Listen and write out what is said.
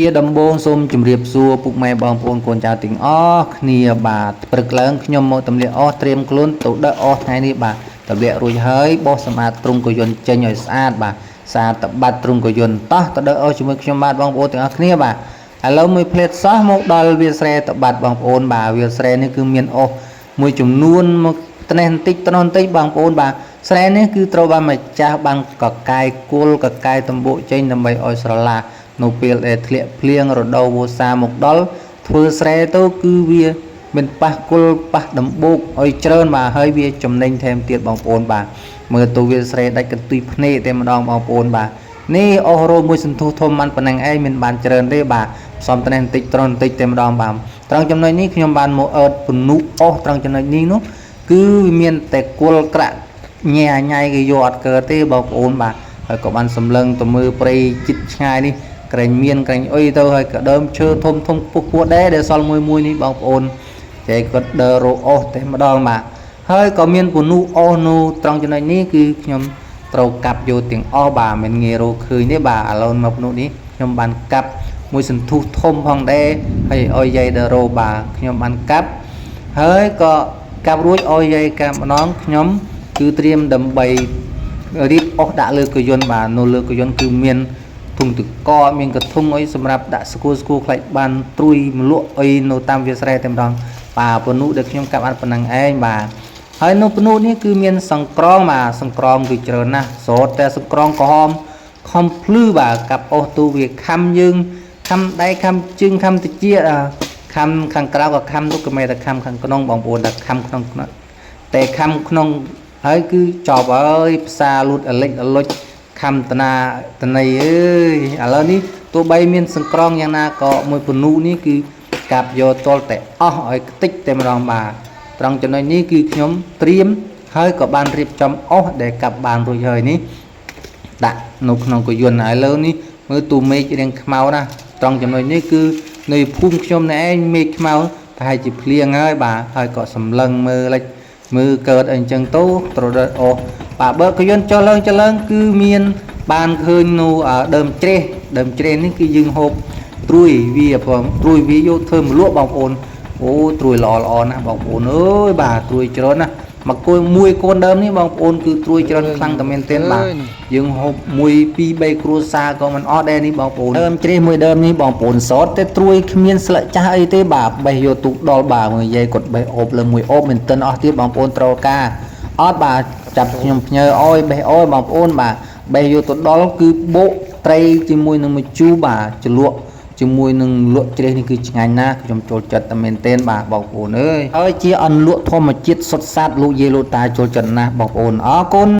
ជាដំបូងសូមជម្រាបសួរពុកម៉ែបងប្អូនកូនចៅទាំងអស់គ្នាបាទព្រឹកឡើងខ្ញុំមកទម្លាក់អស់ត្រៀមខ្លួនទៅដឹកអស់ថ្ងៃនេះបាទទម្លាក់រួចហើយបោះសម្អាតទ្រុងកយន្តចេញឲ្យស្អាតបាទស្អាតតបាត់ទ្រុងកយន្តតោះទៅដឹកអស់ជាមួយខ្ញុំបាទបងប្អូនទាំងអស់គ្នាបាទឥឡូវមួយផ្លេតសោះមកដល់វាស្រែតបាត់បងប្អូនបាទវាស្រែនេះគឺមានអស់មួយចំនួនមកត្នេះបន្តិចត្នោះបន្តិចបងប្អូនបាទស្រែនេះគឺត្រូវបានម្ចាស់បានកកាយគល់កកាយតំបូកចេញដើម្បីឲ្យស្រឡះនៅពេលដែលធ្លាក់ភ្លៀងរដូវវស្សាមកដល់ធ្វើស្រែទៅគឺវាមានប៉ះគុលប៉ះដំបូកឲ្យច្រើនបាទហើយវាចំណេញថែមទៀតបងប្អូនបាទមើលទៅវាស្រែដាច់កន្ទុយភ្នែកតែម្ដងបងប្អូនបាទនេះអស់រោមួយសន្ធុះធំមិនប៉ុណ្ណឹងឯងមានបានច្រើនទេបាទផ្សំត្នេះបន្តិចត្រង់បន្តិចតែម្ដងបាទត្រង់ចំណុចនេះខ្ញុំបានមកអឺតពនុអស់ត្រង់ចំណុចនេះនោះគឺវាមានតែគុលក្រាក់ញ៉ែញ៉ៃគេយកអត់កើតទេបងប្អូនបាទហើយក៏បានសម្លឹងទៅមើលព្រៃជិតឆ្ងាយនេះក្រែងមានក្រែងអុយទៅហើយក៏ដើមឈើធំធំពុះពោះដែរដែលសល់មួយនេះបងប្អូនតែគាត់ដើររកអស់តែម្ដងបាទហើយក៏មានពនុអស់នោះត្រង់ចំណុចនេះគឺខ្ញុំត្រូវកាប់យកទាំងអស់បាទមិនងាយរកឃើញទេបាទឥឡូវមកពនុនេះខ្ញុំបានកាប់មួយសន្ធុះធំផងដែរហើយឲ្យយាយដើររកបាទខ្ញុំបានកាប់ហើយក៏កាប់រួចឲ្យយាយកាប់ម្ដងខ្ញុំគឺត្រៀមដើម្បីរៀបអស់ដាក់លើកយន្តបាទនៅលើកយន្តគឺមានធុងទឹកកកមានកធុងអីសម្រាប់ដាក់ស្គូខ្លាច់បានត្រួយមលក់អីនៅតាមវាស្រែតែម្ដងបាទពនុដែលខ្ញុំកាប់អត់ប៉ុណ្ណឹងឯងបាទហើយនៅពនុនេះគឺមានសង្ក្រងបាទសង្ក្រងគឺច្រើនណាស់ស្រោតតែសង្ក្រងក្រហមខំភ្លឺបាទកាប់អស់ទូវាខំយើងខំដៃខំជើងខំតិចខំខាងក្រៅក៏ខំទុកក៏មិនតែខំខាងក្នុងបងប្អូនតែខំក្នុងតែខំក្នុងហើយគឺចប់ហើយផ្សារលូតអលិចអលុចខំតនាតន័យអើយឥឡូវនេះទោះបីមានសង្ក្រងយ៉ាងណាក៏មួយពនុនេះគឺកាប់យកតលតែអស់ឲ្យខ្ទេចតែម្ដងបាទត្រង់ចំណុចនេះគឺខ្ញុំត្រៀមហើយក៏បានរៀបចំអស់ដែលកាប់បានរួចហើយនេះដាក់នៅក្នុងកយន្តឥឡូវនេះមើលទូមេឃរៀងខ្មៅណាត្រង់ចំណុចនេះគឺនៅភូមិខ្ញុំណែឯងមេឃខ្មៅប្រហែលជាភ្លៀងហើយបាទហើយក៏សម្លឹងមើលលិចមើលកើតអីអញ្ចឹងទៅត្រូវរត់អស់បាទបើកយន្តចុះឡើងគឺមានបានឃើញនៅដើមជ្រេះនេះគឺយើងហូបត្រួយវាផងត្រួយវាយកធ្វើមលក់បងប្អូនអូត្រួយល្អណាស់បងប្អូនអើយបាទត្រួយច្រើនណាស់មកគួយមួយកូនដើមនេះបងប្អូនគឺត្រួយច្រើនខ្លាំងតែមែនទែនបាទយើងហូប1 2 3គ្រួសារក៏មិនអស់ដែរនេះបងប្អូនដើមជ្រេះមួយដើមនេះបងប្អូនសតតែត្រួយគ្មានស្លឹកចាស់អីទេបាទបេះយកទូកដល់បាទមើលយាយគាត់បេះអូបលើមួយអូបមិនទិនអស់ទៀតបងប្អូនត្រូវការអត់បាទចាប់ខ្ញុំផ្ញើអោយបេះអោយបងប្អូនបាទបេះយកទៅដល់គឺបោកត្រីជាមួយនឹងមួយជូរបាទជ្រលក់ជាមួយនឹងលក់ជ្រេះនេះគឺឆ្ងាញ់ណាស់ខ្ញុំចូលចិត្តតែមែនទែនបាទបងប្អូនអើយហើយជាអន្លក់ធម្មជាតិសុទ្ធសាធលោកយាយលោកតាចូលចិត្តណាស់បងប្អូនអរគុណ